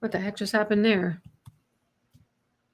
What the heck just happened there?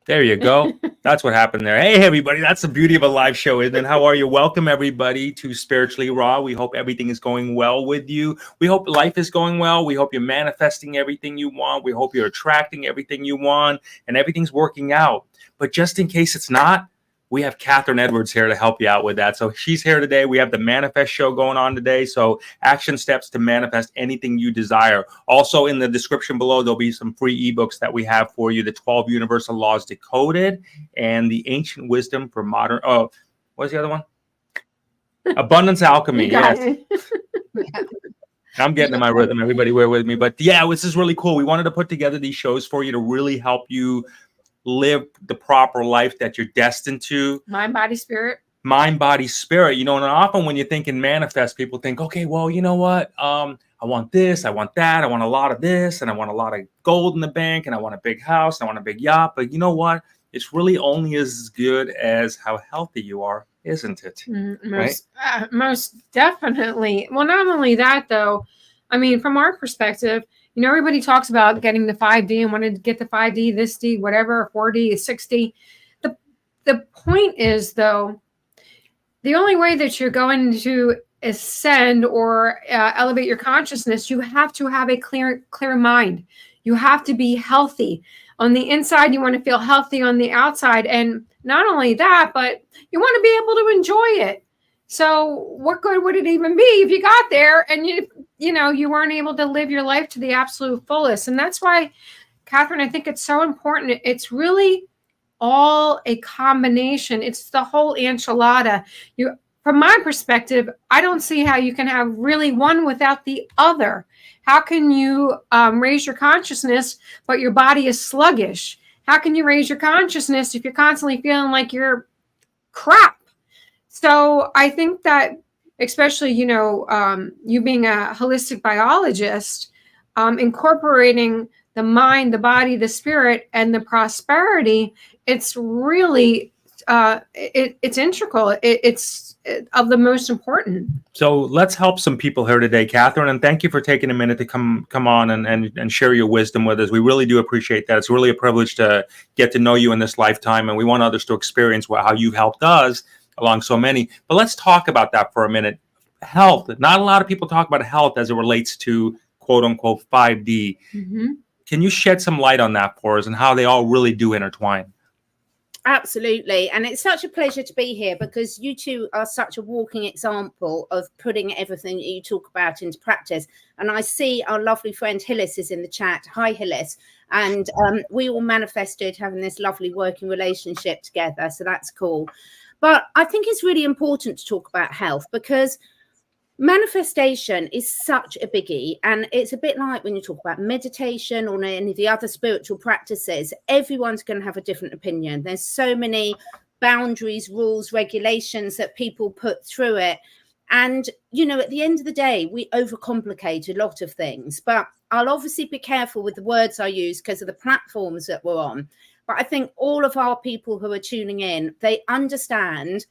There you go. That's what happened there. Hey, everybody. That's the beauty of a live show, isn't it? How are you? Welcome, everybody, to Spiritually Raw. We hope everything is going well with you. We hope life is going well. We hope you're manifesting everything you want. We hope you're attracting everything you want and everything's working out. But just in case it's not, we have Catherine Edwards here to help you out with that. So she's here today. We have the Manifest Show going on today. So action steps to manifest anything you desire. Also in the description below, there'll be some free ebooks that we have for you. The 12 Universal Laws Decoded and the Ancient Wisdom for Modern. Oh, what's the other one? Abundance Alchemy. Yes. I'm getting in my rhythm. Everybody bear with me. But yeah, this is really cool. We wanted to put together these shows for you to really help you live the proper life that you're destined to. Mind, body, spirit. Mind, body, spirit. You know, and often when you think in manifest, people think, okay, well, you know what? I want this, I want that, I want a lot of this, and I want a lot of gold in the bank, and I want a big house, and I want a big yacht. But you know what? It's really only as good as how healthy you are, isn't it? Most definitely. Well, not only that, though, I mean, from our perspective, you know, everybody talks about getting the 5D and wanted to get the 5D, this D, whatever, 4D, 6D. The point is, though, the only way that you're going to ascend or elevate your consciousness, you have to have a clear mind. You have to be healthy. On the inside, you want to feel healthy on the outside. And not only that, but you want to be able to enjoy it. So what good would it even be if you got there and you weren't able to live your life to the absolute fullest? And that's why, Catherine, I think it's so important. It's really all a combination. It's the whole enchilada. From my perspective, I don't see how you can have really one without the other. How can you raise your consciousness, but your body is sluggish? How can you raise your consciousness if you're constantly feeling like you're crap? So I think that, especially, you being a holistic biologist, incorporating the mind, the body, the spirit, and the prosperity, it's really, it's integral. It's of the most important. So let's help some people here today, Catherine, and thank you for taking a minute to come on and share your wisdom with us. We really do appreciate that. It's really a privilege to get to know you in this lifetime, and we want others to experience how you've helped us along so many. But let's talk about that for a minute. Health. Not a lot of people talk about health as it relates to quote unquote 5D. Mm-hmm. Can you shed some light on that for us and how they all really do intertwine? Absolutely. And it's such a pleasure to be here because you two are such a walking example of putting everything that you talk about into practice. And I see our lovely friend Hillis is in the chat. Hi, Hillis. And we all manifested having this lovely working relationship together. So that's cool. But I think it's really important to talk about health because manifestation is such a biggie. And it's a bit like when you talk about meditation or any of the other spiritual practices, everyone's going to have a different opinion. There's so many boundaries, rules, regulations that people put through it. And, at the end of the day, we overcomplicate a lot of things. But I'll obviously be careful with the words I use because of the platforms that we're on. But I think all of our people who are tuning in, they understand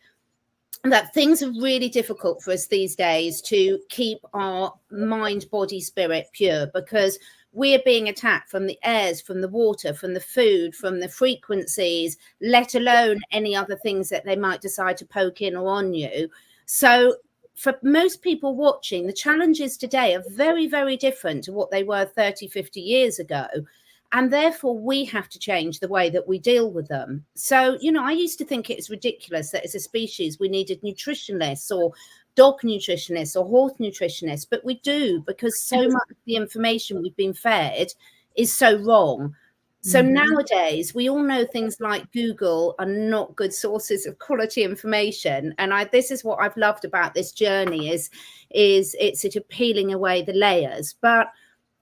that things are really difficult for us these days to keep our mind, body, spirit pure because we're being attacked from the airs, from the water, from the food, from the frequencies, let alone any other things that they might decide to poke in or on you. So for most people watching, the challenges today are very, very different to what they were 30, 50 years ago. And therefore, we have to change the way that we deal with them. So, I used to think it was ridiculous that as a species, we needed nutritionists or dog nutritionists or horse nutritionists. But we do because so much of the information we've been fed is so wrong. So nowadays, we all know things like Google are not good sources of quality information. And this is what I've loved about this journey is it's sort of peeling away the layers. But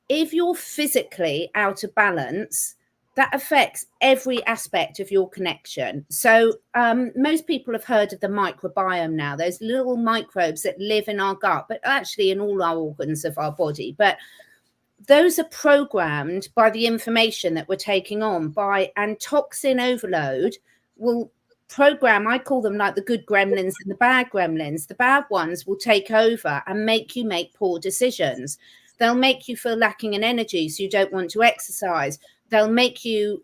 if you're physically out of balance, that affects every aspect of your connection. So most people have heard of the microbiome now. Those little microbes that live in our gut, but actually in all our organs of our body. But those are programmed by the information that we're taking on and toxin overload will program, I call them like the good gremlins and the bad gremlins. The bad ones will take over and make you make poor decisions. They'll make you feel lacking in energy, so you don't want to exercise. They'll make you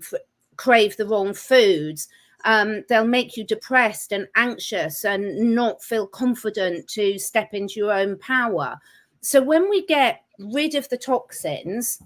crave the wrong foods. They'll make you depressed and anxious and not feel confident to step into your own power. So when we get rid of the toxins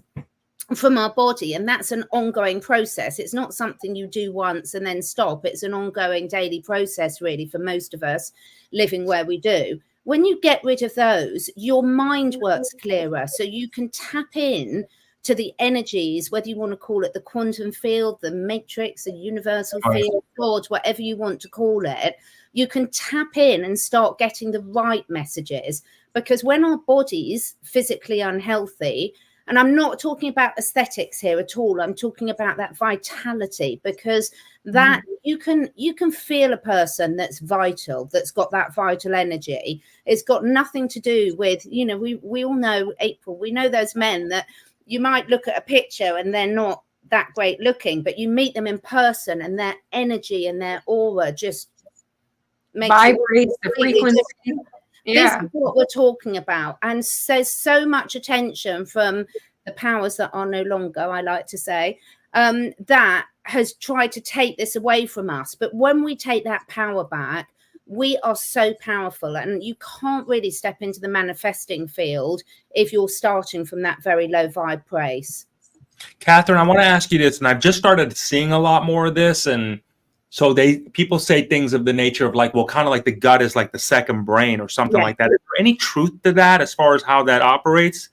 from our body, and that's an ongoing process, it's not something you do once and then stop. It's an ongoing daily process, really, for most of us living where we do. When you get rid of those, your mind works clearer, so you can tap in to the energies, whether you want to call it the quantum field, the matrix, the universal field, God, whatever you want to call it. You can tap in and start getting the right messages, because when our body's physically unhealthy, and I'm not talking about aesthetics here at all, I'm talking about that vitality, because that you can feel a person that's vital, that's got that vital energy. It's got nothing to do with, you know, we all know, April, we know those men that you might look at a picture and they're not that great looking, but you meet them in person and their energy and their aura just vibrates the frequency. Yeah. This is what we're talking about. And there's so much attention from the powers that are no longer, I like to say, that has tried to take this away from us. But when we take that power back, we are so powerful, and you can't really step into the manifesting field if you're starting from that very low vibe place. Catherine, I want to ask you this, and I've just started seeing a lot more of this, and so people say things of the nature of like, well, kind of like the gut is like the second brain or something like that. Is there any truth to that as far as how that operates?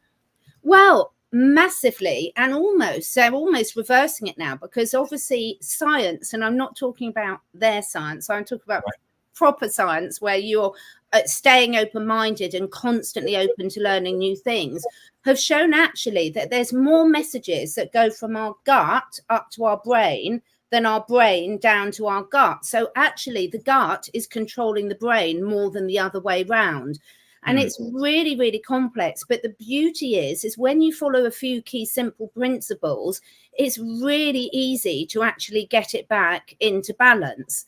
Well, massively, and they're almost reversing it now, because obviously science, and I'm not talking about their science, I'm talking about proper science, where you're staying open-minded and constantly open to learning new things, have shown actually that there's more messages that go from our gut up to our brain than our brain down to our gut. So actually the gut is controlling the brain more than the other way round. And it's really, really complex. But the beauty is when you follow a few key simple principles, it's really easy to actually get it back into balance.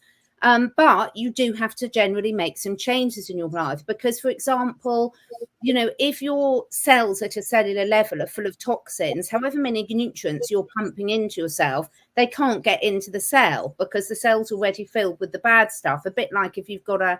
But you do have to generally make some changes in your life, because, for example, you know, if your cells at a cellular level are full of toxins, however many nutrients you're pumping into yourself, they can't get into the cell because the cell's already filled with the bad stuff. A bit like if you've got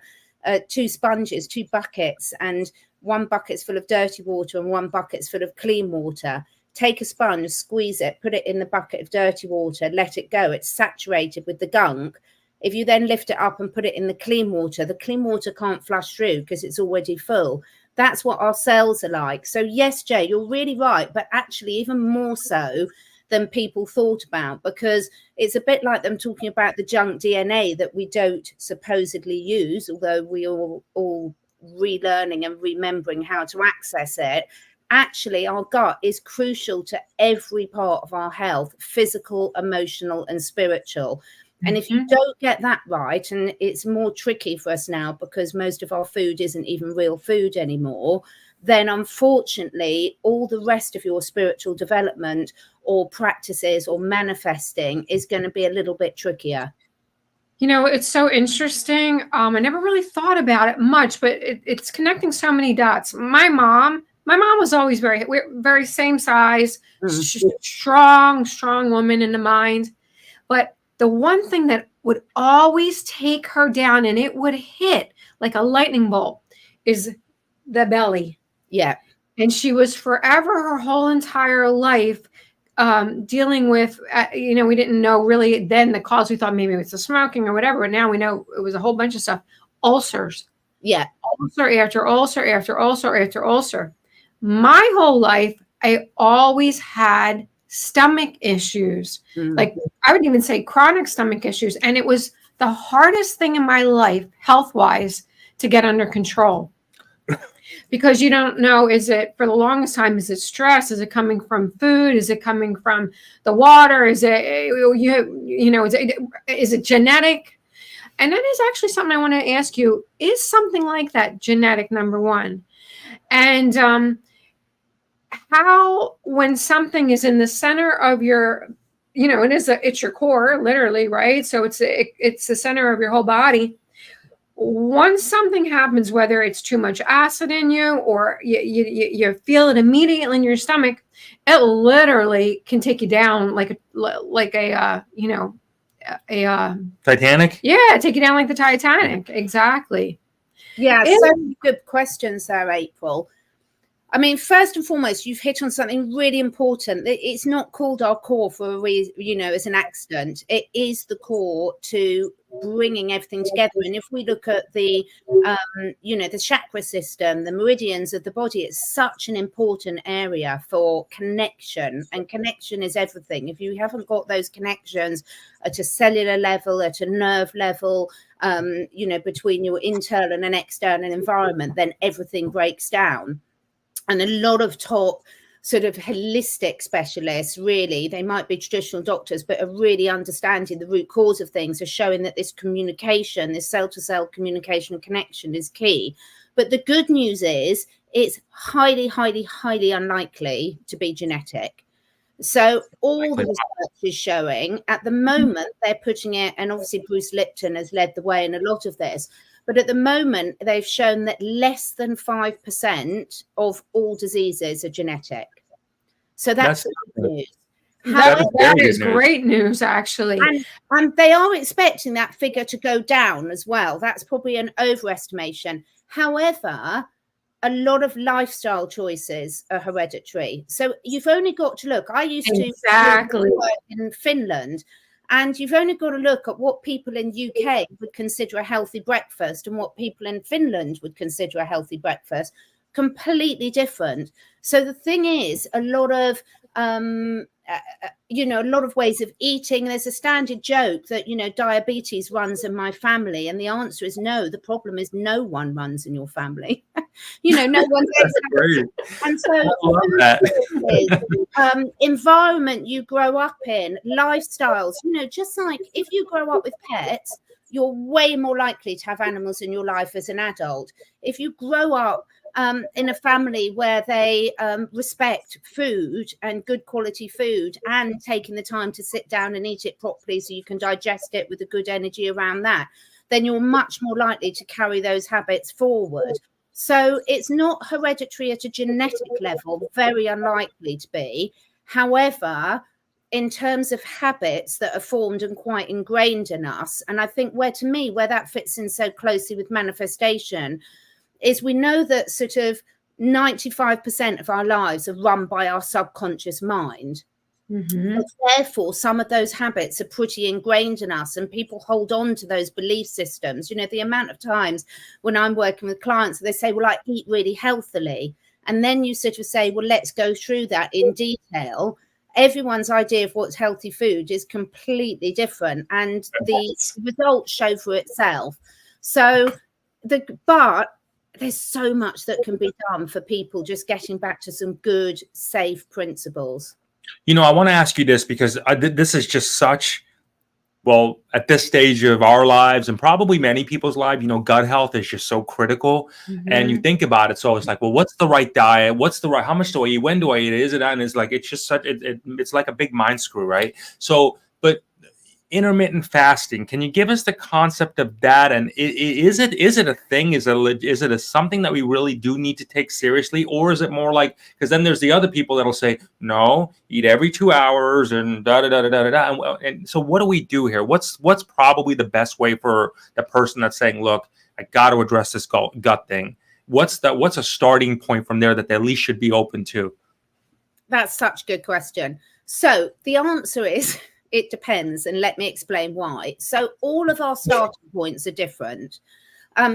two sponges, two buckets, and one bucket's full of dirty water and one bucket's full of clean water. Take a sponge, squeeze it, put it in the bucket of dirty water, let it go. It's saturated with the gunk. If you then lift it up and put it in the clean water can't flush through because it's already full. That's what our cells are like. So yes, Jay, you're really right, but actually even more so than people thought about, because it's a bit like them talking about the junk DNA that we don't supposedly use, although we are all relearning and remembering how to access it. Actually, our gut is crucial to every part of our health, physical, emotional, and spiritual. And if you don't get that right, and it's more tricky for us now because most of our food isn't even real food anymore, then unfortunately, all the rest of your spiritual development or practices or manifesting is going to be a little bit trickier. You know, it's so interesting. I never really thought about it much, but it's connecting so many dots. My mom was always very same size, strong woman in the mind. But the one thing that would always take her down, and it would hit like a lightning bolt, is the belly. Yeah. And she was forever, her whole entire life, dealing with, we didn't know really then the cause. We thought maybe it was the smoking or whatever. And now we know it was a whole bunch of stuff. Ulcers. Yeah. Ulcer after ulcer after ulcer after ulcer. My whole life, I always had stomach issues. Like I would even say chronic stomach issues. And it was the hardest thing in my life, health-wise, to get under control. Because you don't know, is it for the longest time, is it stress? Is it coming from food? Is it coming from the water? Is it, is it genetic? And that is actually something I want to ask you, is something like that genetic, number one? And how, when something is in the center of your, it's your core, literally, right? So it's the center of your whole body. once something happens, whether it's too much acid in you or you feel it immediately in your stomach, it literally can take you down like a Titanic? Yeah, take you down like the Titanic. Exactly. Yeah, so many good questions there, April. I mean, first and foremost, you've hit on something really important. It's not called our core for a reason, as an accident. It is the core to bringing everything together. And if we look at the, the chakra system, the meridians of the body, it's such an important area for connection. And connection is everything. If you haven't got those connections at a cellular level, at a nerve level, between your internal and external environment, then everything breaks down. And a lot of top sort of holistic specialists, really, they might be traditional doctors, but are really understanding the root cause of things, are showing that this communication, this cell-to-cell communication connection is key. But the good news is it's highly, highly, highly unlikely to be genetic. So all the research is showing at the moment, they're putting it, and obviously Bruce Lipton has led the way in a lot of this, but at the moment, they've shown that less than 5% of all diseases are genetic. So that's good news. That is great news, actually. And they are expecting that figure to go down as well. That's probably an overestimation. However, a lot of lifestyle choices are hereditary. So you've only got to look. I used to work in Finland. And you've only got to look at what people in UK would consider a healthy breakfast and what people in Finland would consider a healthy breakfast. Completely different. So the thing is, a lot of a lot of ways of eating. There's a standard joke that diabetes runs in my family, and the answer is no. The problem is no one runs in your family. No one's and so I love that. Environment you grow up in, lifestyles, just like if you grow up with pets, you're way more likely to have animals in your life as an adult. If you grow up in a family where they respect food and good quality food and taking the time to sit down and eat it properly so you can digest it with a good energy around that, then you're much more likely to carry those habits forward. So it's not hereditary at a genetic level, very unlikely to be. However, in terms of habits that are formed and quite ingrained in us, and I think where that fits in so closely with manifestation is we know that sort of 95% of our lives are run by our subconscious mind. Mm-hmm. Therefore, some of those habits are pretty ingrained in us, and people hold on to those belief systems. The amount of times when I'm working with clients, they say, well, I eat really healthily. And then you sort of say, well, let's go through that in detail. Everyone's idea of what's healthy food is completely different, and the results show for itself. So but there's so much that can be done for people just getting back to some good, safe principles. I want to ask you this because this is just such, at this stage of our lives and probably many people's lives, gut health is just so critical. Mm-hmm. And you think about it. So it's like, well, what's the right diet? How much do I eat? When do I eat? Is it? And it's like, it's just such, it's like a big mind screw, right? So, but intermittent fasting, can you give us the concept of that? And is it a thing? Is it something that we really do need to take seriously? Or is it more like, because then there's the other people that'll say, no, eat every 2 hours and da-da-da-da-da-da. And so what do we do here? What's probably the best way for the person that's saying, look, I got to address this gut thing? What's a starting point from there that they at least should be open to? That's such a good question. So the answer is, it depends, and let me explain why. So all of our starting points are different.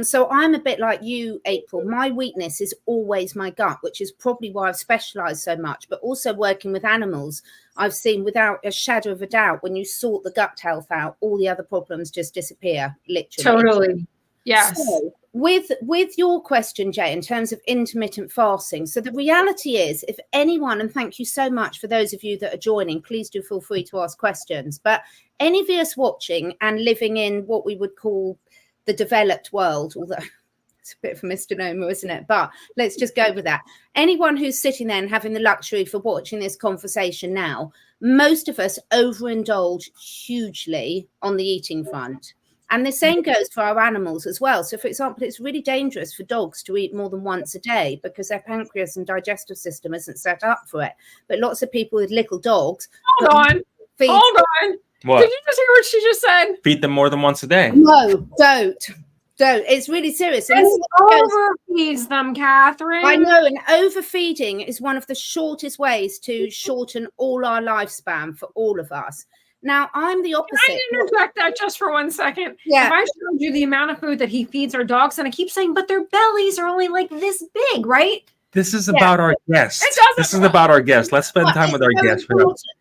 So I'm a bit like you, April. My weakness is always my gut, which is probably why I've specialized so much. But also working with animals, I've seen without a shadow of a doubt, when you sort the gut health out, all the other problems just disappear, literally. Totally. Yes. So with your question, Jay, in terms of intermittent fasting, so the reality is, if anyone, and thank you so much for those of you that are joining, please do feel free to ask questions, but any of us watching and living in what we would call the developed world, although it's a bit of a misnomer, isn't it? But let's just go with that. Anyone who's sitting there and having the luxury for watching this conversation now, most of us overindulge hugely on the eating front. And the same goes for our animals as well. So, for example, it's really dangerous for dogs to eat more than once a day because their pancreas and digestive system isn't set up for it. But lots of people with little dogs. Hold on. What? Did you just hear what she just said? Feed them more than once a day. No, don't. It's really serious. And overfeeds them, Catherine. I know, and overfeeding is one of the shortest ways to shorten all our lifespan for all of us. Now, I'm the opposite. Can I interject that just for 1 second? Yeah. If I showed you the amount of food that he feeds our dogs, and I keep saying, but their bellies are only like this big, right? This is about our guests. It This is about our guests. Let's spend time with our guests.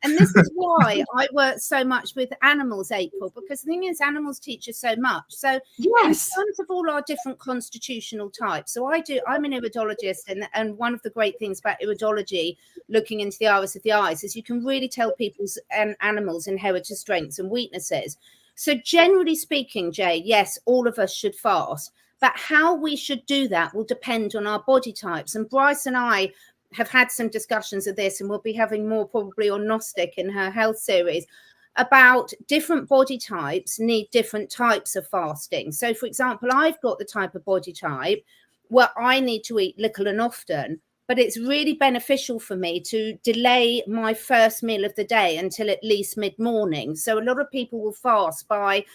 And this is why I work so much with animals, April, because the thing is, animals teach us so much. So yes, in terms of all our different constitutional types, so I'm an iridologist, and one of the great things about iridology, looking into the iris of the eyes, is you can really tell people's animals' inherited strengths and weaknesses. So generally speaking, Jay, yes, all of us should fast. But how we should do that will depend on our body types. And Bryce and I have had some discussions of this, and we'll be having more probably on Gnostic in her health series, about different body types need different types of fasting. So, for example, I've got the type of body type where I need to eat little and often, but it's really beneficial for me to delay my first meal of the day until at least mid-morning. So a lot of people will fast by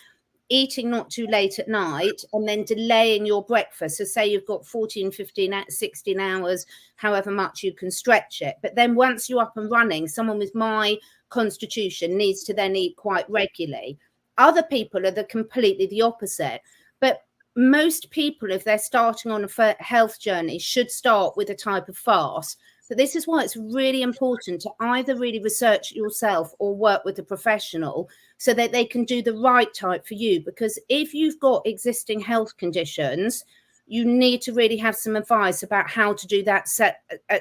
eating not too late at night and then delaying your breakfast. So say you've got 14, 15, 16 hours, however much you can stretch it. But then once you're up and running, someone with my constitution needs to then eat quite regularly. Other people are completely the opposite. But most people, if they're starting on a health journey, should start with a type of fast. But this is why it's really important to either really research yourself or work with a professional so that they can do the right type for you. Because if you've got existing health conditions, you need to really have some advice about how to do that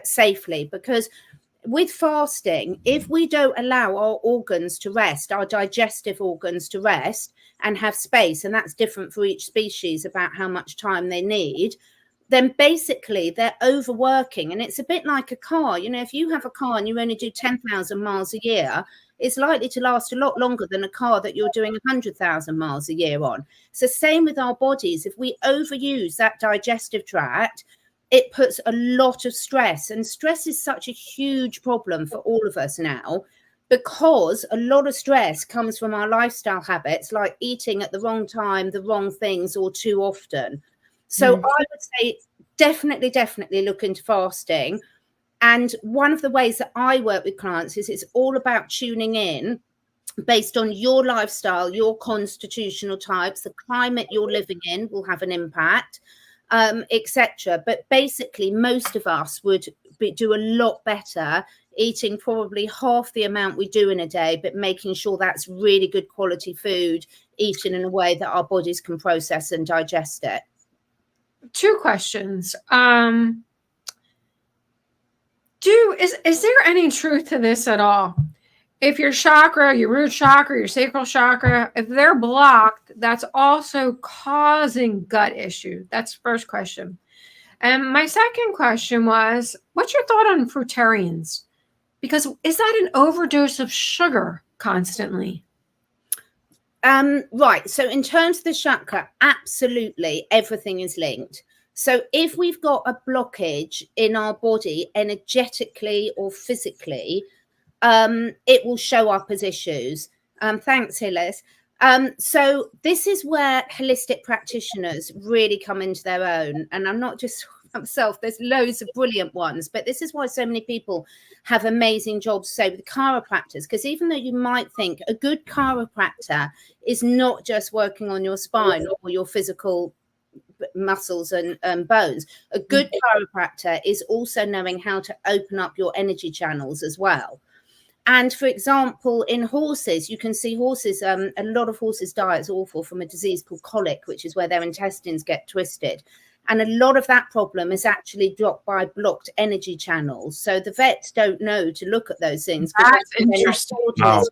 safely. Because with fasting, if we don't allow our organs to rest, our digestive organs to rest and have space, and that's different for each species about how much time they need, then basically they're overworking. And it's a bit like a car. You know, if you have a car and you only do 10,000 miles a year, it's likely to last a lot longer than a car that you're doing 100,000 miles a year on. So same with our bodies. If we overuse that digestive tract, it puts a lot of stress. And stress is such a huge problem for all of us now, because a lot of stress comes from our lifestyle habits, like eating at the wrong time, the wrong things, or too often. So I would say definitely look into fasting. And one of the ways that I work with clients is it's all about tuning in based on your lifestyle, your constitutional types, the climate you're living in will have an impact, etc. But basically, most of us would do a lot better eating probably half the amount we do in a day, but making sure that's really good quality food, eaten in a way that our bodies can process and digest it. 2 questions. Is there any truth to this at all? If your chakra, your root chakra, your sacral chakra, if they're blocked, that's also causing gut issue. That's the first question. And my second question was, what's your thought on fruitarians? Because is that an overdose of sugar constantly? Right. So in terms of the chakra, absolutely everything is linked. So if we've got a blockage in our body energetically or physically, it will show up as issues. Thanks, Hillis. So this is where holistic practitioners really come into their own. And I'm not just myself, there's loads of brilliant ones, but this is why so many people have amazing jobs, say with chiropractors, because even though you might think a good chiropractor is not just working on your spine or your physical muscles and bones, a good chiropractor is also knowing how to open up your energy channels as well. And for example, in horses, you can see horses, a lot of horses die, it's awful, from a disease called colic, which is where their intestines get twisted. And a lot of that problem is actually blocked by blocked energy channels. So the vets don't know to look at those things. That's interesting. Wow.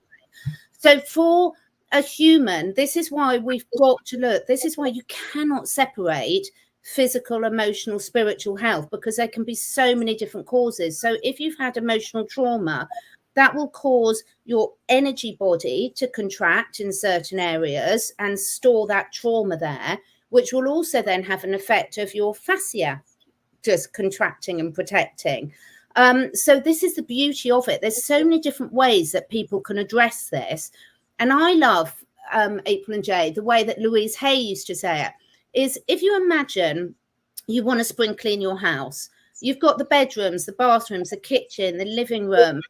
So for a human, this is why we've got to look. This is why you cannot separate physical, emotional, spiritual health, because there can be so many different causes. So if you've had emotional trauma, that will cause your energy body to contract in certain areas and store that trauma there, which will also then have an effect of your fascia just contracting and protecting. So this is the beauty of it. There's so many different ways that people can address this. And I love, April and Jay, the way that Louise Hay used to say it, is if you imagine you want to spring clean your house, you've got the bedrooms, the bathrooms, the kitchen, the living room,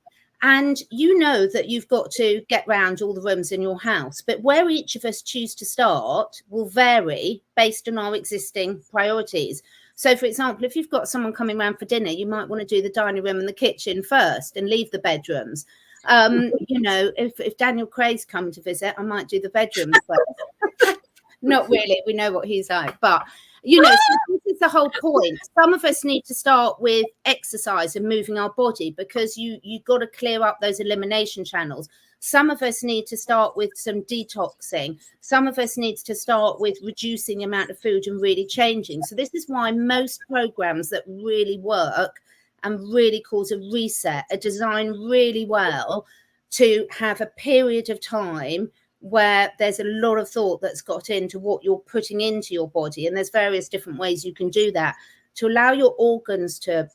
and you know that you've got to get round all the rooms in your house. But where each of us choose to start will vary based on our existing priorities. So, for example, if you've got someone coming round for dinner, you might want to do the dining room and the kitchen first and leave the bedrooms. You know, if Daniel Craig's come to visit, I might do the bedrooms first. Not really. We know what he's like. But, you know, so this is the whole point. Some of us need to start with exercise and moving our body because you've got to clear up those elimination channels. Some of us need to start with some detoxing. Some of us need to start with reducing the amount of food and really changing. So this is why most programs that really work and really cause a reset are designed really well to have a period of time where there's a lot of thought that's got into what you're putting into your body. And there's various different ways you can do that to allow your organs to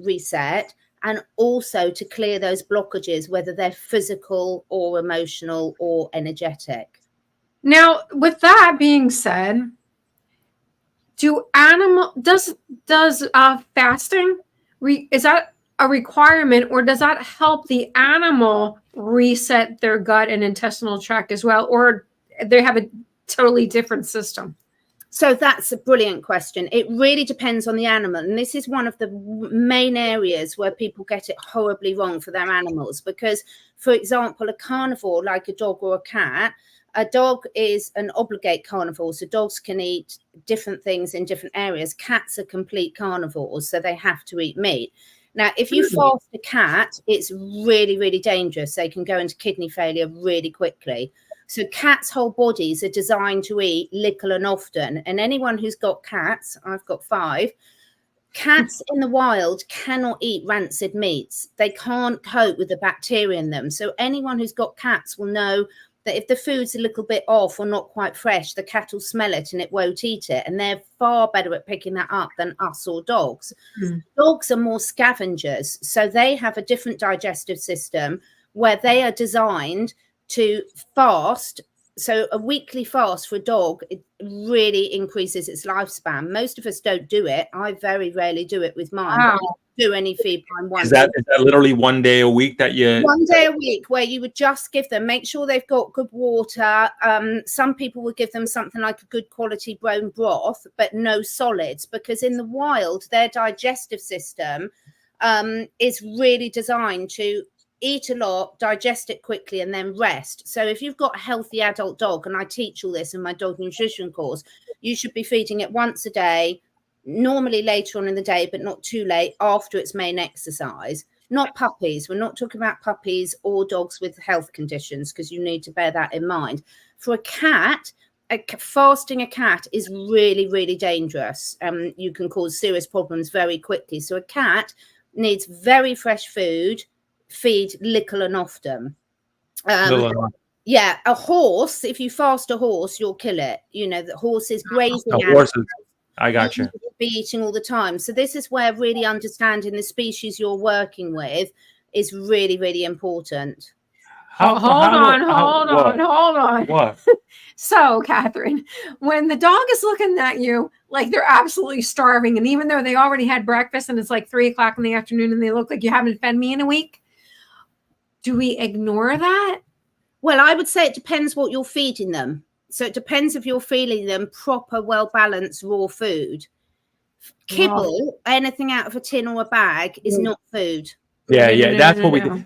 reset, and also to clear those blockages, whether they're physical or emotional or energetic. Now, with that being said, does fasting, is that a requirement, or does that help the animal reset their gut and intestinal tract as well, or they have a totally different system? So that's a brilliant question. It really depends on the animal. And this is one of the main areas where people get it horribly wrong for their animals. Because, for example, a carnivore like a dog or a cat, a dog is an obligate carnivore. So dogs can eat different things in different areas. Cats are complete carnivores, so they have to eat meat. Now, if you fast a cat, it's really, really dangerous. They can go into kidney failure really quickly. So cats' whole bodies are designed to eat little and often. And anyone who's got cats, I've got 5, cats in the wild cannot eat rancid meats. They can't cope with the bacteria in them. So anyone who's got cats will know that if the food's a little bit off or not quite fresh, the cat will smell it and it won't eat it. And they're far better at picking that up than us or dogs. Dogs are more scavengers. So they have a different digestive system where they are designed to fast. So a weekly fast for a dog, it really increases its lifespan. Most of us don't do it. I very rarely do it with mine. Wow. I don't do any feed time once. Is that literally one day a week that you? One day a week where you would just give them, make sure they've got good water. Some people would give them something like a good quality bone broth, but no solids, because in the wild, their digestive system is really designed to eat a lot, digest it quickly, and then rest. So if you've got a healthy adult dog, and I teach all this in my dog nutrition course, you should be feeding it once a day, normally later on in the day, but not too late after its main exercise. Not puppies. We're not talking about puppies or dogs with health conditions, because you need to bear that in mind. For a cat, fasting a cat is really, really dangerous. You can cause serious problems very quickly. So a cat needs very fresh food, feed little and often. Yeah, a horse, if you fast a horse, you'll kill it. You know, the horses grazing. Horses. I got you. Be eating all the time. So this is where really understanding the species you're working with is really, really important. Hold on. What? So, Catherine, when the dog is looking at you like they're absolutely starving, and even though they already had breakfast and it's like 3:00 in the afternoon and they look like you haven't fed me in a week, do we ignore that? Well, I would say it depends what you're feeding them. So it depends if you're feeding them proper, well-balanced raw food. Kibble, anything out of a tin or a bag, is not food. Yeah, that's what we do.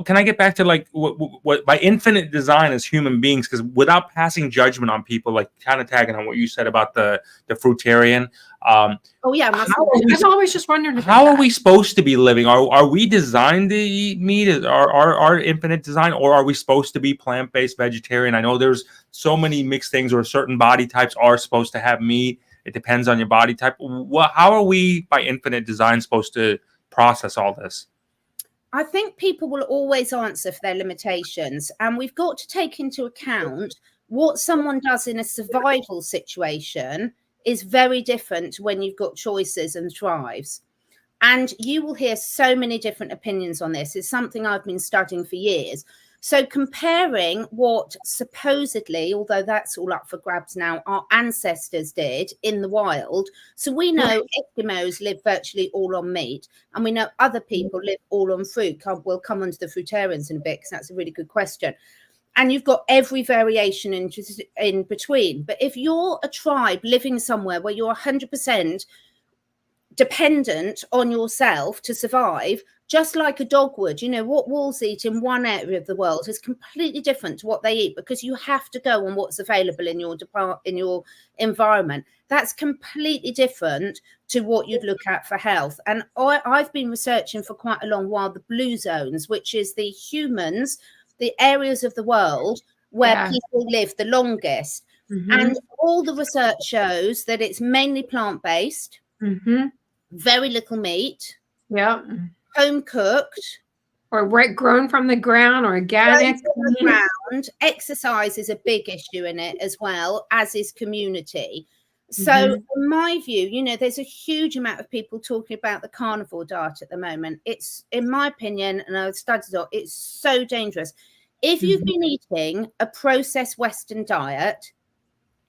Can I get back to like what by infinite design as human beings? Because without passing judgment on people, like kind of tagging on what you said about the fruitarian. I was always just wondering how are we supposed to be living? Are we designed to eat meat? Our infinite design, or are we supposed to be plant-based vegetarian? I know there's so many mixed things, or certain body types are supposed to have meat. It depends on your body type. How are we by infinite design supposed to process all this? I think people will always answer for their limitations, and we've got to take into account what someone does in a survival situation is very different to when you've got choices and thrives. And you will hear so many different opinions on this. It's something I've been studying for years. So comparing what supposedly, although that's all up for grabs now, our ancestors did in the wild. So we know Eskimos live virtually all on meat, and we know other people live all on fruit. We'll come on to the fruitarians in a bit, because that's a really good question. And you've got every variation in between. But if you're a tribe living somewhere where you're 100% dependent on yourself to survive, just like a dog would, what wolves eat in one area of the world is completely different to what they eat, because you have to go on what's available in your environment. That's completely different to what you'd look at for health. And I've been researching for quite a long while the blue zones, which is the humans, the areas of the world where people live the longest. And all the research shows that it's mainly plant-based, very little meat, home cooked, or grown from the ground, or organic. Exercise is a big issue in it, as well as is community. So in my view, there's a huge amount of people talking about the carnivore diet at the moment. It's, in my opinion, and I've studied it, it's so dangerous. If you've been eating a processed Western diet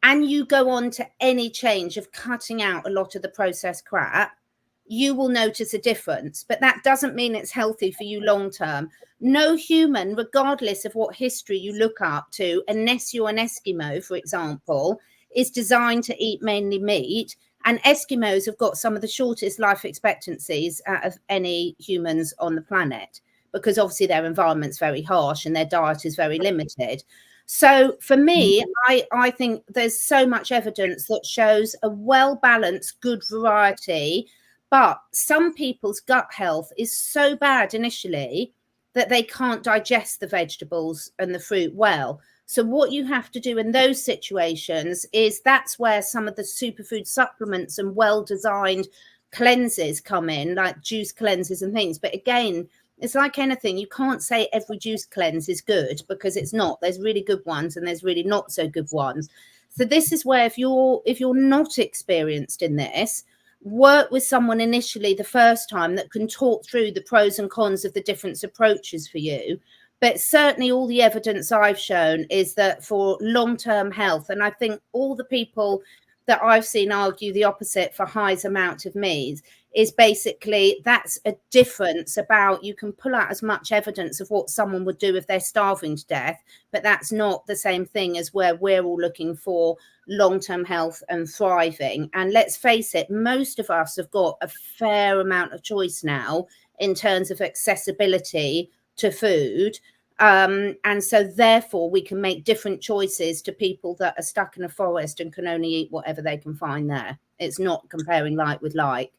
and you go on to any change of cutting out a lot of the processed crap, you will notice a difference. But that doesn't mean it's healthy for you long term. No human, regardless of what history you look up to, unless you're an Eskimo, for example, is designed to eat mainly meat. And Eskimos have got some of the shortest life expectancies out of any humans on the planet, because obviously their environment's very harsh and their diet is very limited. So for me, I think there's so much evidence that shows a well-balanced, good variety. But some people's gut health is so bad initially that they can't digest the vegetables and the fruit well. So what you have to do in those situations is, that's where some of the superfood supplements and well-designed cleanses come in, like juice cleanses and things. But again, it's like anything. You can't say every juice cleanse is good, because it's not. There's really good ones and there's really not so good ones. So this is where, if you're not experienced in this, work with someone initially the first time that can talk through the pros and cons of the different approaches for you. But certainly all the evidence I've shown is that for long-term health, and I think all the people that I've seen argue the opposite for highest amount of meat, is basically that's a difference about, you can pull out as much evidence of what someone would do if they're starving to death, but that's not the same thing as where we're all looking for long-term health and thriving. And let's face it, most of us have got a fair amount of choice now in terms of accessibility to food. And so therefore we can make different choices to people that are stuck in a forest and can only eat whatever they can find there. It's not comparing like with like.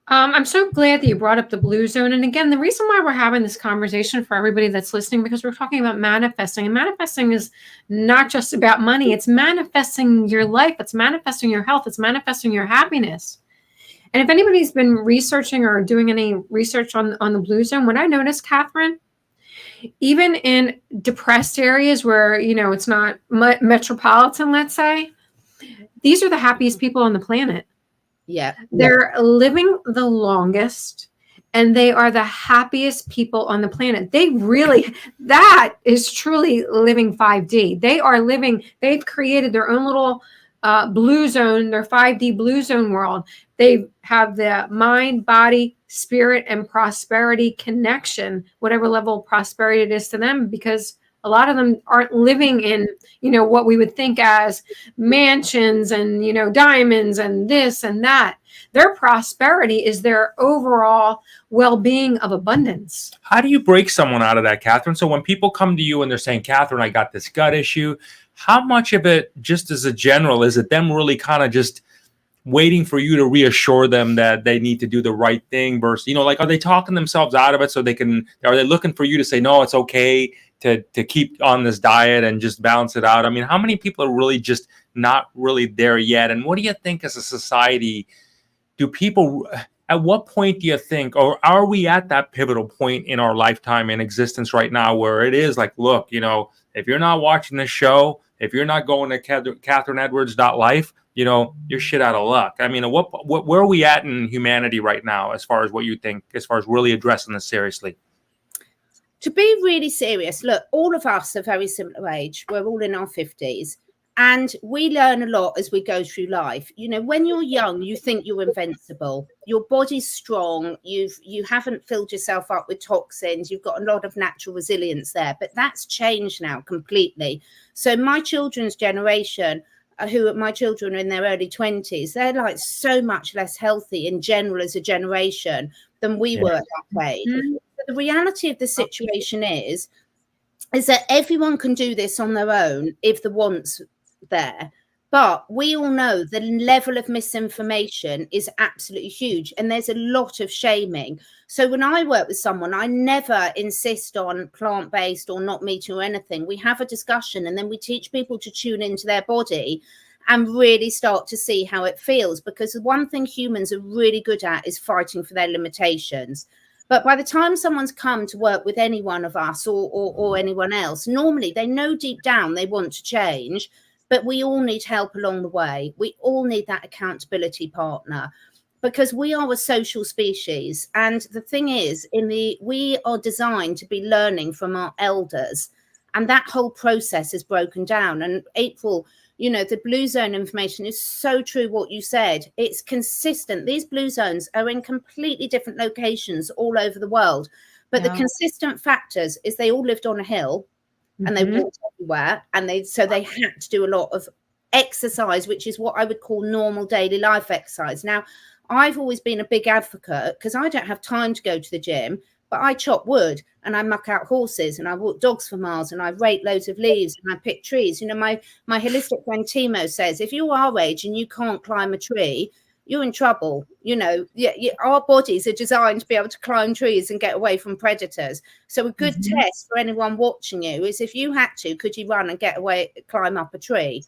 I'm so glad that you brought up the blue zone. And again, the reason why we're having this conversation for everybody that's listening, because we're talking about manifesting. And manifesting is not just about money. It's manifesting your life. It's manifesting your health. It's manifesting your happiness. And if anybody's been researching or doing any research on the blue zone, what I noticed, Catherine, even in depressed areas where, it's not metropolitan, let's say, these are the happiest people on the planet. Yeah. They're living the longest, and they are the happiest people on the planet. That is truly living 5D. They've created their own little blue zone, their 5D blue zone world. They have the mind, body, spirit, and prosperity connection, whatever level of prosperity it is to them, because a lot of them aren't living in, what we would think as mansions and, diamonds and this and that. Their prosperity is their overall well-being of abundance. How do you break someone out of that, Catherine? So when people come to you and they're saying, Catherine, I got this gut issue, how much of it, just as a general, is it them really kind of just waiting for you to reassure them that they need to do the right thing versus, are they talking themselves out of it are they looking for you to say, no, it's okay to keep on this diet and just balance it out? I mean, how many people are really just not really there yet? And what do you think as a society, do people, at what point do you think, or are we at that pivotal point in our lifetime in existence right now where it is like, look, you know, if you're not watching this show, if you're not going to CatherineEdwards.life, you know, you're shit out of luck. I mean, where are we at in humanity right now, as far as what you think, as far as really addressing this seriously? To be really serious, look, all of us are very similar age. We're all in our 50s. And we learn a lot as we go through life. You know, when you're young, you think you're invincible. Your body's strong. You haven't filled yourself up with toxins. You've got a lot of natural resilience there. But that's changed now completely. So my children's generation, my children are in their early 20s, they're like so much less healthy in general as a generation than we were at that age. But the reality of the situation is that everyone can do this on their own if the want's there. But we all know the level of misinformation is absolutely huge, and there's a lot of shaming. So when I work with someone, I never insist on plant-based or not meat or anything. We have a discussion, and then we teach people to tune into their body and really start to see how it feels, because the one thing humans are really good at is fighting for their limitations. But by the time someone's come to work with any one of us or anyone else, normally they know deep down they want to change, but we all need help along the way. We all need that accountability partner, because we are a social species. And the thing is, we are designed to be learning from our elders, and that whole process is broken down. And April, you know, the blue zone information is so true what you said. It's consistent. These blue zones are in completely different locations all over the world. But the consistent factors is they all lived on a hill, and they walked everywhere, and they had to do a lot of exercise, which is what I would call normal daily life exercise. Now, I've always been a big advocate, because I don't have time to go to the gym, but I chop wood and I muck out horses and I walk dogs for miles and I rake loads of leaves and I pick trees. You know, my holistic friend Timo says, if you're our age and you can't climb a tree, you're in trouble. You know, our bodies are designed to be able to climb trees and get away from predators. So a good test for anyone watching you is, if you had to, could you run and get away, climb up a tree?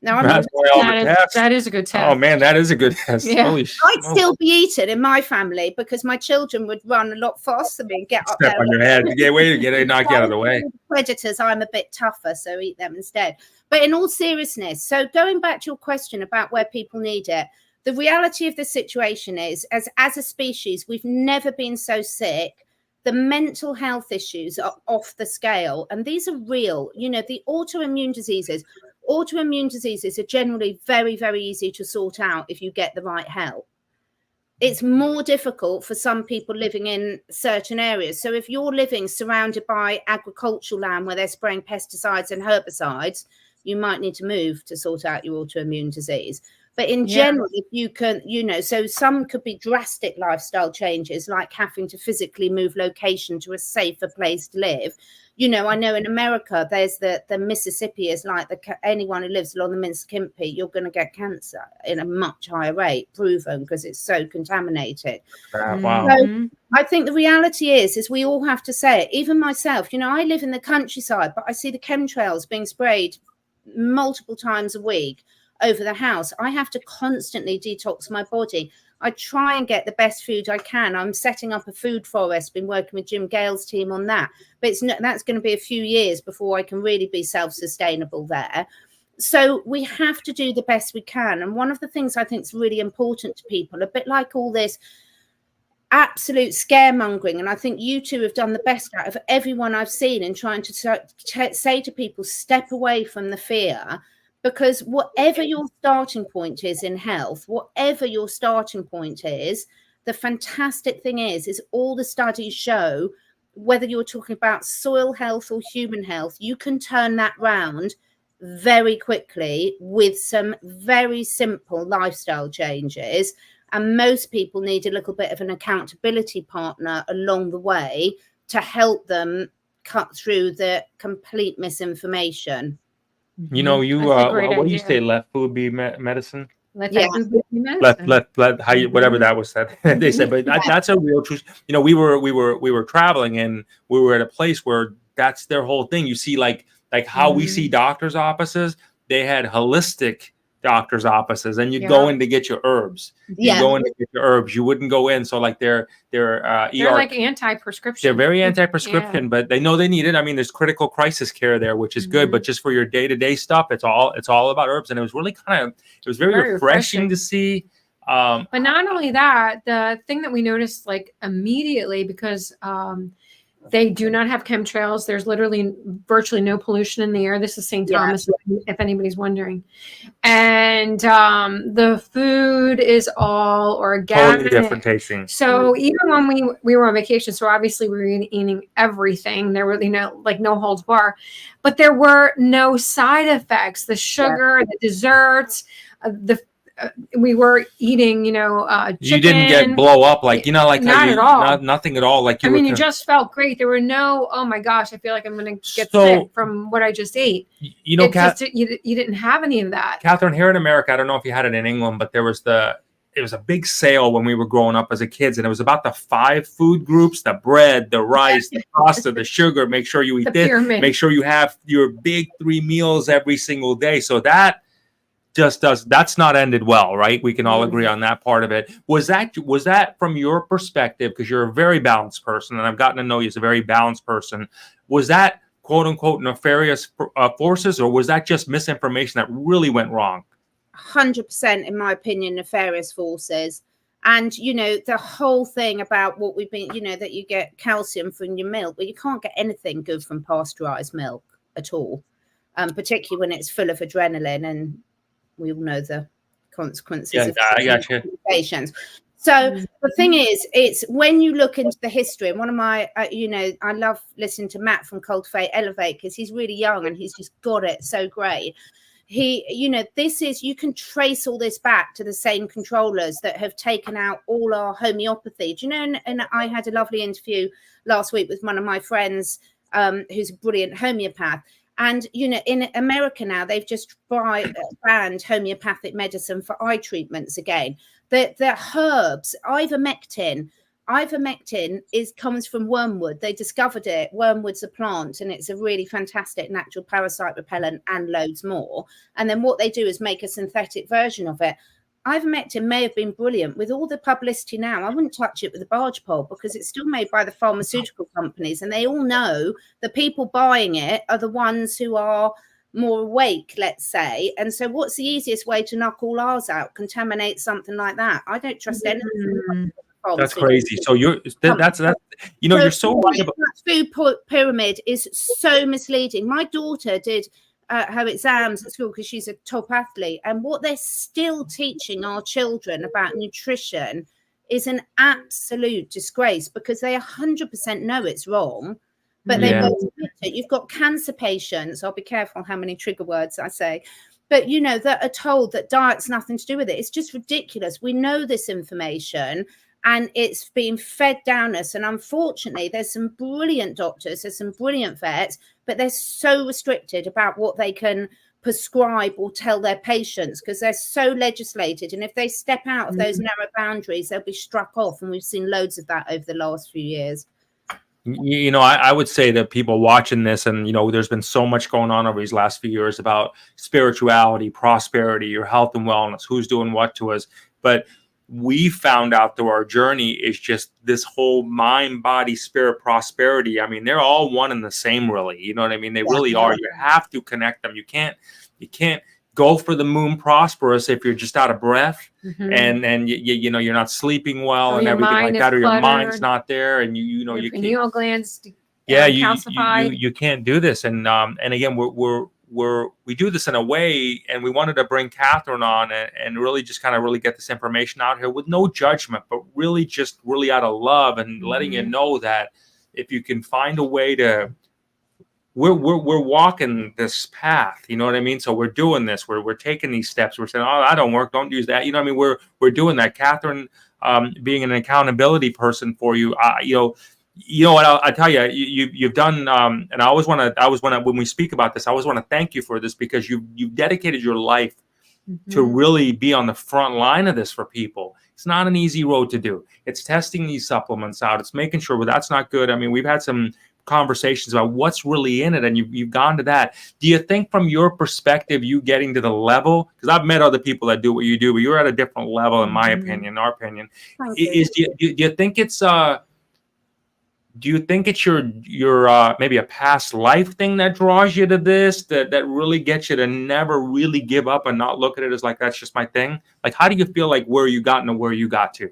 Now, that is a good test. Oh man, that is a good test. Yeah. Holy I'd still be eaten in my family, because my children would run a lot faster than me and get up Step there. on your head. Get away, get it knocked out of the way. Predators, I'm a bit tougher, so eat them instead. But in all seriousness, so going back to your question about where people need it, the reality of the situation is, as a species, we've never been so sick. The mental health issues are off the scale, and these are real. You know, the autoimmune diseases are generally very, very easy to sort out if you get the right help. It's more difficult for some people living in certain areas. So if you're living surrounded by agricultural land where they're spraying pesticides and herbicides, you might need to move to sort out your autoimmune disease. But in general, if you can, you know, so some could be drastic lifestyle changes, like having to physically move location to a safer place to live. You know, I know in America, there's the Mississippi is like anyone who lives along the Mississippi, you're going to get cancer in a much higher rate, proven, because it's so contaminated. Wow. So I think the reality is we all have to say it. Even myself, you know, I live in the countryside, but I see the chemtrails being sprayed multiple times a week over the house. I have to constantly detox my body. I try and get the best food I can. I'm setting up a food forest, been working with Jim Gale's team on that, but that's going to be a few years before I can really be self-sustainable there. So we have to do the best we can. And one of the things I think is really important to people, a bit like all this absolute scaremongering, and I think you two have done the best out of everyone I've seen in trying to say to people, step away from the fear. Because whatever your starting point is in health, whatever your starting point is, the fantastic thing is all the studies show, whether you're talking about soil health or human health, you can turn that round very quickly with some very simple lifestyle changes. And most people need a little bit of an accountability partner along the way to help them cut through the complete misinformation. You know, what do you say? Let food be medicine. Let how you, whatever that was said. They said, but that's a real truth. You know, we were traveling, and we were at a place where that's their whole thing. You see, like how we see doctors' offices. They had holistic doctor's offices, and you'd Yeah. go in to get your herbs. You Yeah. go in to get your herbs. You wouldn't go in. So like they're They're like anti-prescription. they're very anti-prescription, but they know they need it. I mean, there's critical crisis care there, which is good, but just for your day-to-day stuff, it's all about herbs. And it was really it was very refreshing to see. But not only that, the thing that we noticed like immediately, because they do not have chemtrails. There's literally virtually no pollution in the air. This is St. Thomas, if anybody's wondering. And the food is all organic. Totally different tasting. So even when we were on vacation, so obviously we were eating everything. There were, like no holds bar, but there were no side effects. The sugar, the desserts, we were eating, chicken. You didn't get blow up like, like not at all. Nothing at all. Like you just felt great. There were no, oh my gosh, I feel like I'm going to get sick from what I just ate. You didn't have any of that. Catherine, here in America, I don't know if you had it in England, but it was a big sale when we were growing up as a kids, and it was about the 5 food groups: the bread, the rice, the pasta, the sugar. Make sure you eat this. Pyramid. Make sure you have your big 3 meals every single day. So that's not ended well, right? We can all agree on that part of it. Was that from your perspective, because you're a very balanced person, and I've gotten to know you as a very balanced person, was that quote unquote nefarious forces, or was that just misinformation that really went wrong? 100%, in my opinion, nefarious forces. And the whole thing about what we've been, that you get calcium from your milk, well, you can't get anything good from pasteurized milk at all, particularly when it's full of adrenaline, and we all know the consequences of I got you. So the thing is, it's when you look into the history, and one of my, I love listening to Matt from Cultivate Elevate, because he's really young and he's just got it so great. You can trace all this back to the same controllers that have taken out all our homeopathy. Do you know? And I had a lovely interview last week with one of my friends who's a brilliant homeopath. And, in America now, they've just banned homeopathic medicine for eye treatments again. The herbs, ivermectin comes from wormwood. They discovered it. Wormwood's a plant, and it's a really fantastic natural parasite repellent and loads more. And then what they do is make a synthetic version of it. Ivermectin may have been brilliant. With all the publicity now, I wouldn't touch it with a barge pole, because it's still made by the pharmaceutical companies, and they all know the people buying it are the ones who are more awake, let's say. And so what's the easiest way to knock all ours out? Contaminate something like that. I don't trust anything. That's crazy. So you're so right about that food pyramid is so misleading. My daughter did her exams at school because she's a top athlete, and what they're still teaching our children about nutrition is an absolute disgrace, because they 100% know it's wrong, but they won't admit it. You've got cancer patients, I'll be careful how many trigger words I say, but that are told that diet's nothing to do with it. It's just ridiculous. We know this information, and it's being fed down us. And unfortunately, there's some brilliant doctors, there's some brilliant vets, but they're so restricted about what they can prescribe or tell their patients, because they're so legislated. And if they step out of those narrow boundaries, they'll be struck off. And we've seen loads of that over the last few years. I would say that people watching this, and there's been so much going on over these last few years about spirituality, prosperity, your health and wellness, who's doing what to us. But we found out through our journey is just this whole mind, body, spirit, prosperity. I mean, they're all one and the same, really. You know what I mean? They really are. You have to connect them. You can't go for the moon prosperous if you're just out of breath, and you're not sleeping well, and everything like that, or your mind's not there, and you pineal glands. You can't do this. And again, we do this in a way, and we wanted to bring Catherine on and really just kind of really get this information out here with no judgment, but really out of love, and letting you know that if you can find a way to, we're walking this path, you know what I mean? So we're doing this, we're taking these steps. We're saying, oh, that don't work, don't use that. You know what I mean? We're doing that. Catherine, being an accountability person for you, what I tell you, you've done, and I always want to, when we speak about this, I always want to thank you for this, because you've dedicated your life to really be on the front line of this for people. It's not an easy road to do. It's testing these supplements out. It's making sure, well, that's not good. I mean, we've had some conversations about what's really in it, and you've gone to that. Do you think from your perspective, you getting to the level, because I've met other people that do what you do, but you're at a different level, in my opinion, our opinion, do you think it's your maybe a past life thing that draws you to this, that really gets you to never really give up and not look at it as like, that's just my thing? Like, how do you feel like where you got to where you got to?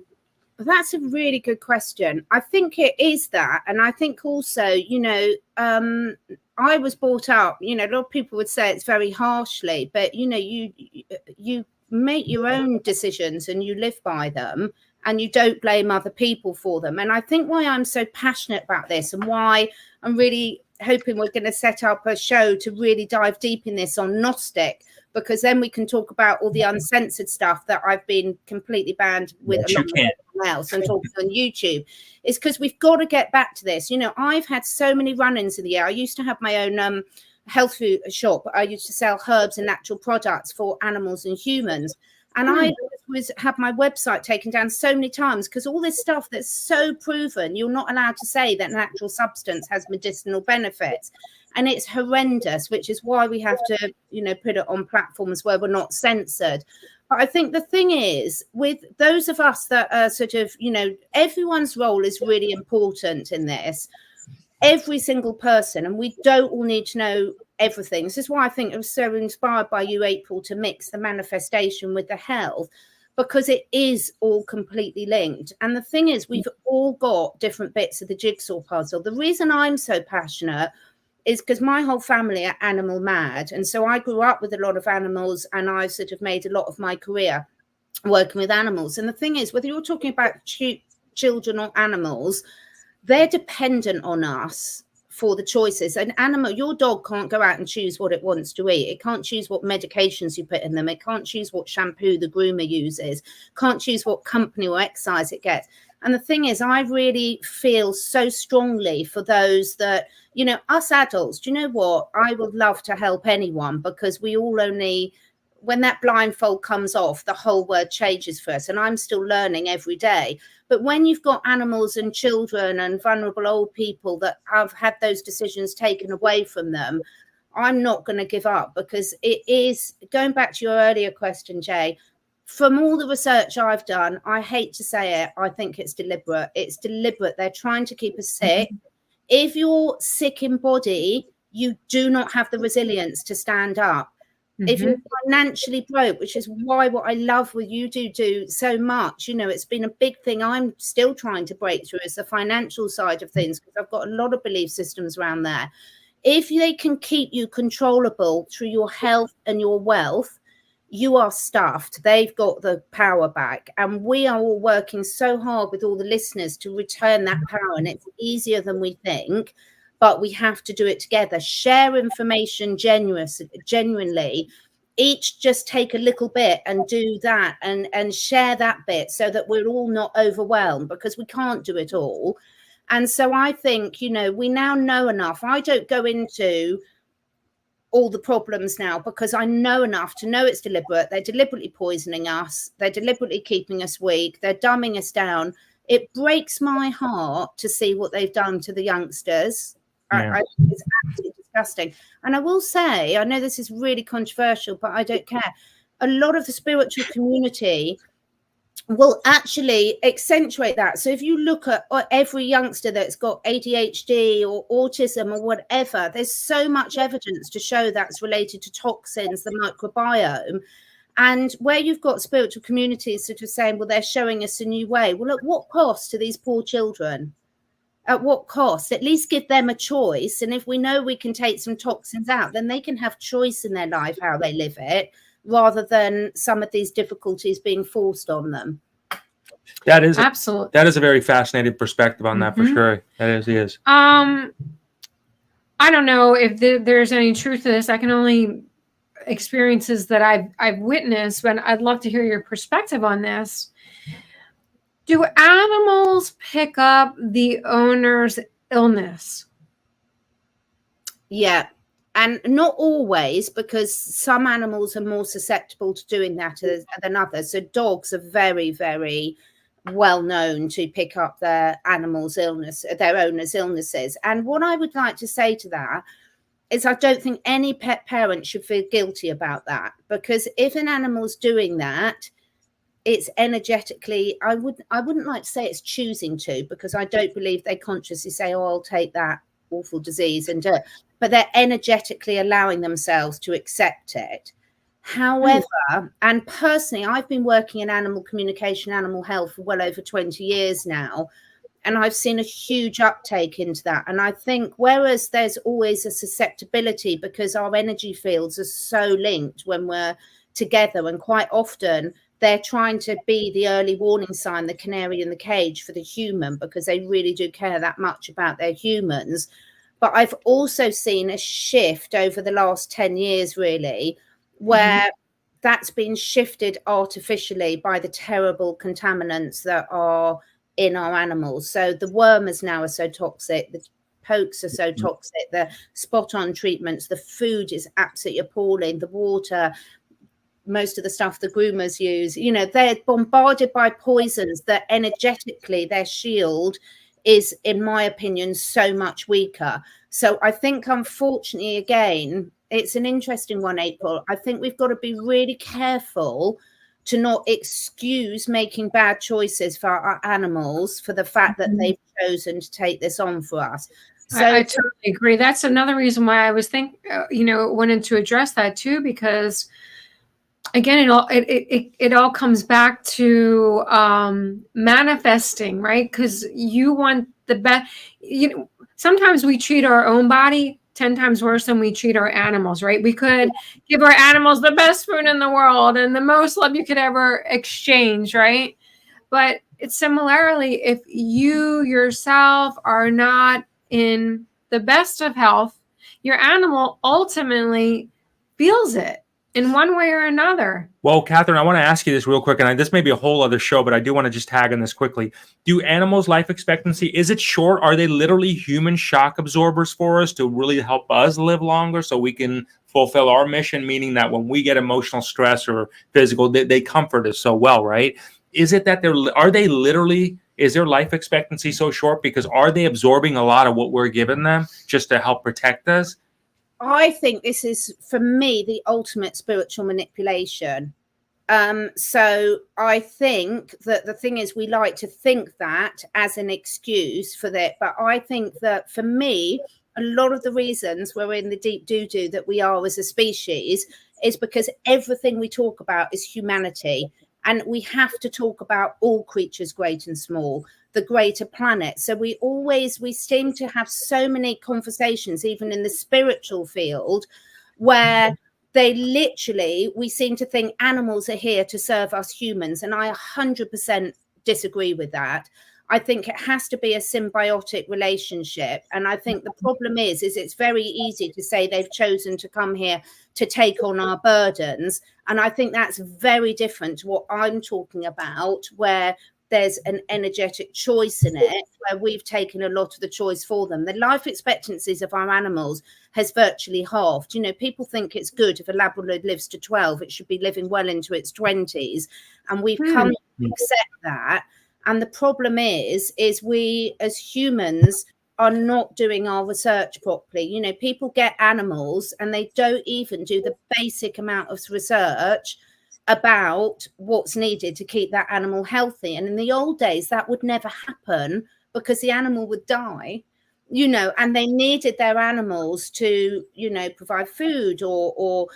That's a really good question. I think it is that. And I think also, you know, I was brought up, you know, a lot of people would say it's very harshly, but, you know, you make your own decisions and you live by them, and you don't blame other people for them. And I think why I'm so passionate about this, and why I'm really hoping we're going to set up a show to really dive deep in this on Gnostic, because then we can talk about all the uncensored stuff that I've been completely banned with a lot of everyone else and talking on YouTube, is because we've got to get back to this. You know, I've had so many run-ins in the year. I used to have my own health food shop. I used to sell herbs and natural products for animals and humans. And I was had my website taken down so many times because all this stuff that's so proven, you're not allowed to say that natural substance has medicinal benefits. And it's horrendous, which is why we have to, you know, put it on platforms where we're not censored. But I think the thing is, with those of us that are sort of, you know, everyone's role is really important in this. Every single person, and we don't all need to know everything. This is why I think I was so inspired by you, April, to mix the manifestation with the health, because it is all completely linked. And the thing is, we've all got different bits of the jigsaw puzzle. The reason I'm so passionate is because my whole family are animal mad. And so I grew up with a lot of animals, and I sort of made a lot of my career working with animals. And the thing is, whether you're talking about children or animals, they're dependent on us for the choices. An animal, your dog can't go out and choose what it wants to eat. It can't choose what medications you put in them. It can't choose what shampoo the groomer uses. Can't choose what company or exercise it gets. And the thing is, I really feel so strongly for those that, you know, us adults, do you know what? I would love to help anyone, because we all only, when that blindfold comes off, the whole world changes for us. And I'm still learning every day. But when you've got animals and children and vulnerable old people that have had those decisions taken away from them, I'm not going to give up, because it is, going back to your earlier question, Jay, from all the research I've done, I hate to say it, I think it's deliberate. It's deliberate. They're trying to keep us sick. If you're sick in body, you do not have the resilience to stand up. If you're financially broke, which is why what I love what you do so much, you know, it's been a big thing I'm still trying to break through, is the financial side of things, because I've got a lot of belief systems around there. If they can keep you controllable through your health and your wealth, you are stuffed. They've got the power back. And we are all working so hard with all the listeners to return that power. And it's easier than we think, but we have to do it together. Share information genuinely. Each just take a little bit and do that, and share that bit, so that we're all not overwhelmed, because we can't do it all. And so I think, you know, we now know enough. I don't go into all the problems now, because I know enough to know it's deliberate. They're deliberately poisoning us. They're deliberately keeping us weak. They're dumbing us down. It breaks my heart to see what they've done to the youngsters. I think it's absolutely disgusting. And I will say, I know this is really controversial, but I don't care. A lot of the spiritual community will actually accentuate that. So if you look at every youngster that's got ADHD or autism or whatever, there's so much evidence to show that's related to toxins, the microbiome. And where you've got spiritual communities sort of saying, well, they're showing us a new way. Well, at what cost to these poor children? At what cost? At least give them a choice. And if we know we can take some toxins out, then they can have choice in their life how they live it, rather than some of these difficulties being forced on them. That is absolutely. That is a very fascinating perspective on that, for sure. That is. I don't know if there's any truth to this. I can only experiences that I've witnessed, but I'd love to hear your perspective on this. Do animals pick up the owner's illness? Yeah. And not always, because some animals are more susceptible to doing that than others. So dogs are very, very well known to pick up their owners' illnesses. And what I would like to say to that is I don't think any pet parent should feel guilty about that, because if an animal's doing that, it's energetically, I wouldn't like to say it's choosing to, because I don't believe they consciously say, oh, I'll take that awful disease and do it, but they're energetically allowing themselves to accept it. However, and personally, I've been working in animal communication, animal health for well over 20 years now, and I've seen a huge uptake into that. And I think whereas there's always a susceptibility because our energy fields are so linked when we're together, and quite often they're trying to be the early warning sign, the canary in the cage for the human, because they really do care that much about their humans. But I've also seen a shift over the last 10 years, really, where that's been shifted artificially by the terrible contaminants that are in our animals. So the wormers now are so toxic, the pokes are so toxic, the spot-on treatments, the food is absolutely appalling, the water, most of the stuff the groomers use, you know, they're bombarded by poisons that energetically their shield is, in my opinion, so much weaker. So I think, unfortunately, again, it's an interesting one, April. I think we've got to be really careful to not excuse making bad choices for our animals for the fact that they've chosen to take this on for us. So I totally agree. That's another reason why I was wanted to address that too, because again, it all comes back to manifesting, right? Because you want the best. You know, sometimes we treat our own body 10 times worse than we treat our animals, right? We could give our animals the best food in the world and the most love you could ever exchange, right? But it's similarly, if you yourself are not in the best of health, your animal ultimately feels it in one way or another. Well, Catherine, I want to ask you this real quick, and this may be a whole other show, but I do want to just tag on this quickly. Do animals' life expectancy, is it short? Are they literally human shock absorbers for us to really help us live longer so we can fulfill our mission, meaning that when we get emotional stress or physical, they comfort us so well, right? Is it that is their life expectancy so short because are they absorbing a lot of what we're giving them just to help protect us? I think this is, for me, the ultimate spiritual manipulation. So I think that the thing is, we like to think that as an excuse for that. But I think that for me, a lot of the reasons we're in the deep doo-doo that we are as a species is because everything we talk about is humanity. And we have to talk about all creatures, great and small, the greater planet. So we seem to have so many conversations, even in the spiritual field, where we seem to think animals are here to serve us humans. And I 100% disagree with that. I think it has to be a symbiotic relationship. And I think the problem is it's very easy to say they've chosen to come here to take on our burdens. And I think that's very different to what I'm talking about, where there's an energetic choice in it, where we've taken a lot of the choice for them. The life expectancies of our animals has virtually halved. You know, people think it's good if a Labrador lives to 12, it should be living well into its 20s. And we've come to accept that. And the problem is we as humans are not doing our research properly. You know, people get animals and they don't even do the basic amount of research about what's needed to keep that animal healthy. And in the old days, that would never happen because the animal would die, you know, and they needed their animals to, you know, provide food or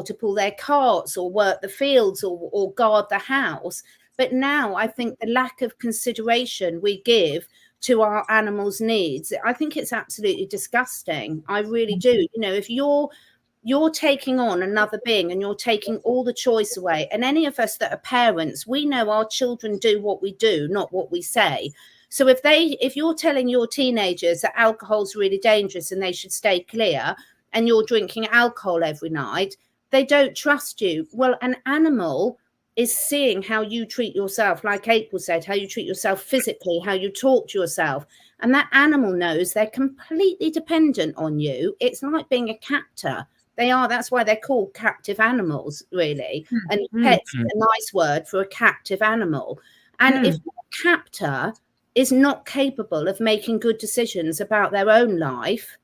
to pull their carts or work the fields or guard the house. But now I think the lack of consideration we give to our animals' needs, I think it's absolutely disgusting. I really do. You know, if you're taking on another being and you're taking all the choice away, and any of us that are parents, we know our children do what we do, not what we say. So if you're telling your teenagers that alcohol's really dangerous and they should stay clear, and you're drinking alcohol every night, they don't trust you. Well, an animal is seeing how you treat yourself, like April said, how you treat yourself physically, how you talk to yourself. And that animal knows they're completely dependent on you. It's like being a captor. They are. That's why they're called captive animals, really. And pet's a nice word for a captive animal. And if your captor is not capable of making good decisions about their own life,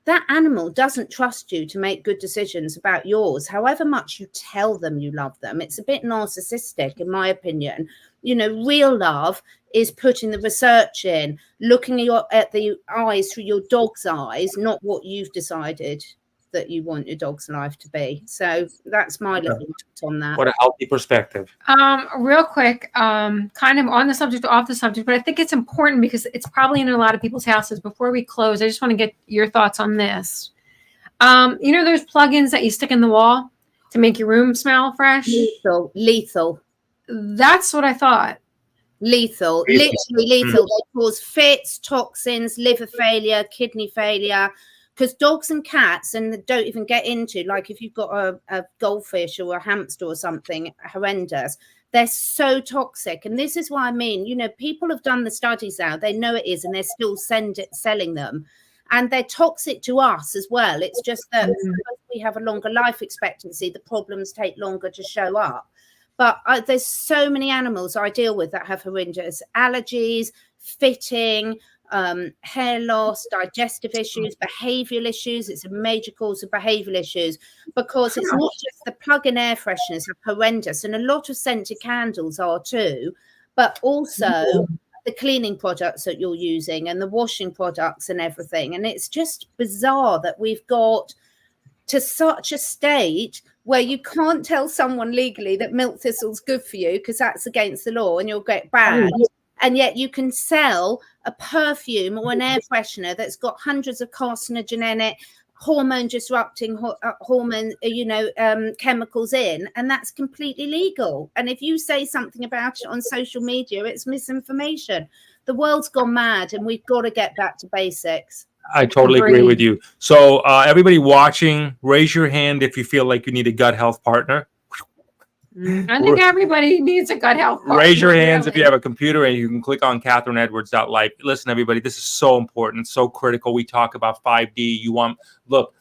that animal doesn't trust you to make good decisions about yours, however much you tell them you love them. It's a bit narcissistic, in my opinion. You know, real love is putting the research in, looking at the eyes through your dog's eyes, not what you've decided that you want your dog's life to be. So that's my little thought on that. What a healthy perspective. Real quick, kind of on the subject, off the subject, but I think it's important because it's probably in a lot of people's houses. Before we close, I just want to get your thoughts on this. You know, there's plugins that you stick in the wall to make your room smell fresh. Lethal. That's what I thought. Lethal. Literally lethal. They cause fits, toxins, liver failure, kidney failure. Because dogs and cats, and don't even get into, like if you've got a goldfish or a hamster or something horrendous, they're so toxic. And this is what I mean. You know, people have done the studies now. They know it is, and they're still selling them. And they're toxic to us as well. It's just that because we have a longer life expectancy, the problems take longer to show up. But there's so many animals I deal with that have horrendous allergies, fitting, hair loss, digestive issues, behavioral issues. It's a major cause of behavioral issues because it's not just the plug-in air fresheners are horrendous, and a lot of scented candles are too, but also the cleaning products that you're using and the washing products and everything. And it's just bizarre that we've got to such a state where you can't tell someone legally that milk thistle's good for you because that's against the law and you'll get banned. And yet you can sell a perfume or an air freshener that's got hundreds of carcinogenic, hormone disrupting chemicals in, and that's completely legal. And if you say something about it on social media, it's misinformation. The world's gone mad, and we've got to get back to basics. I totally agree with you. So everybody watching, raise your hand if you feel like you need a gut health partner. I think everybody needs a gut health partner. Raise your hands if you have a computer, and you can click on CatherineEdwards.life. Listen, everybody, this is so important, so critical. We talk about 5D. You want, look,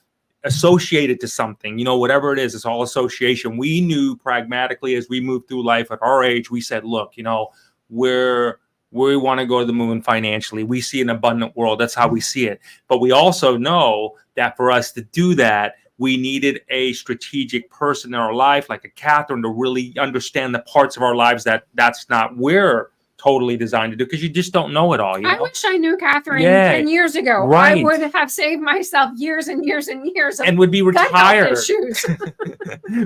associated to something, you know, whatever it is, it's all association. We knew pragmatically as we moved through life at our age, we said, look, you know, we want to go to the moon financially. We see an abundant world. That's how we see it. But we also know that for us to do that, we needed a strategic person in our life, like a Catherine, to really understand the parts of our lives that's not we're totally designed to do, because you just don't know it all. You know? I wish I knew Catherine 10 years ago. Right. I would have saved myself years and years and years of and would be retired. Issues.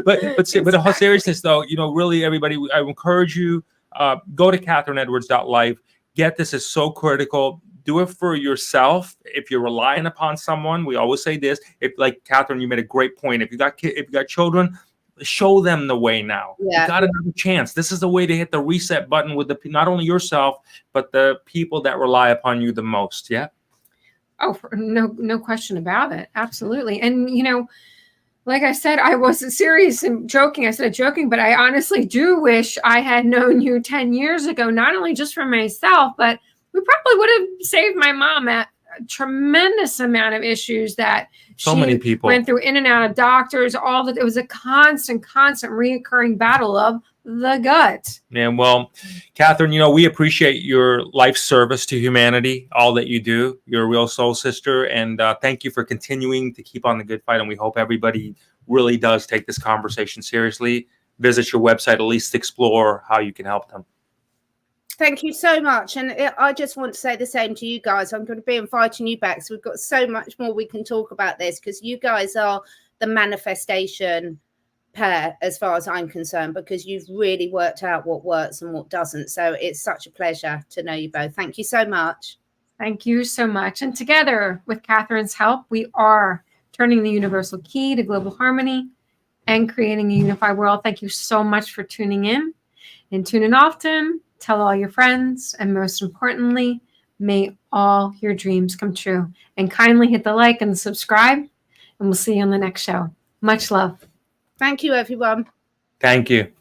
but in all seriousness, though, you know, really, everybody, I encourage you, go to CatherineEdwards.life. Get this, is so critical. Do it for yourself. If you're relying upon someone, we always say this. If, like Catherine, you made a great point. If you got children, show them the way now. Yeah. You got another chance. This is the way to hit the reset button with not only yourself, but the people that rely upon you the most. Yeah. Oh, no question about it. Absolutely. And, you know, like I said, I wasn't serious and joking. I said joking, but I honestly do wish I had known you 10 years ago, not only just for myself, but we probably would have saved my mom a tremendous amount of issues that so many people went through, in and out of doctors, all that. It was a constant reoccurring battle of the gut. And well, Catherine, you know, we appreciate your life service to humanity, all that you do. You're a real soul sister. And thank you for continuing to keep on the good fight. And we hope everybody really does take this conversation seriously. Visit your website, at least explore how you can help them. Thank you so much. And I just want to say the same to you guys. I'm going to be inviting you back. So we've got so much more we can talk about this, because you guys are the manifestation pair as far as I'm concerned, because you've really worked out what works and what doesn't. So it's such a pleasure to know you both. Thank you so much. Thank you so much. And together with Catherine's help, we are turning the universal key to global harmony and creating a unified world. Thank you so much for tuning in, and tune in often. Tell all your friends, and most importantly, may all your dreams come true. And kindly hit the like and subscribe, and we'll see you on the next show. Much love. Thank you, everyone. Thank you.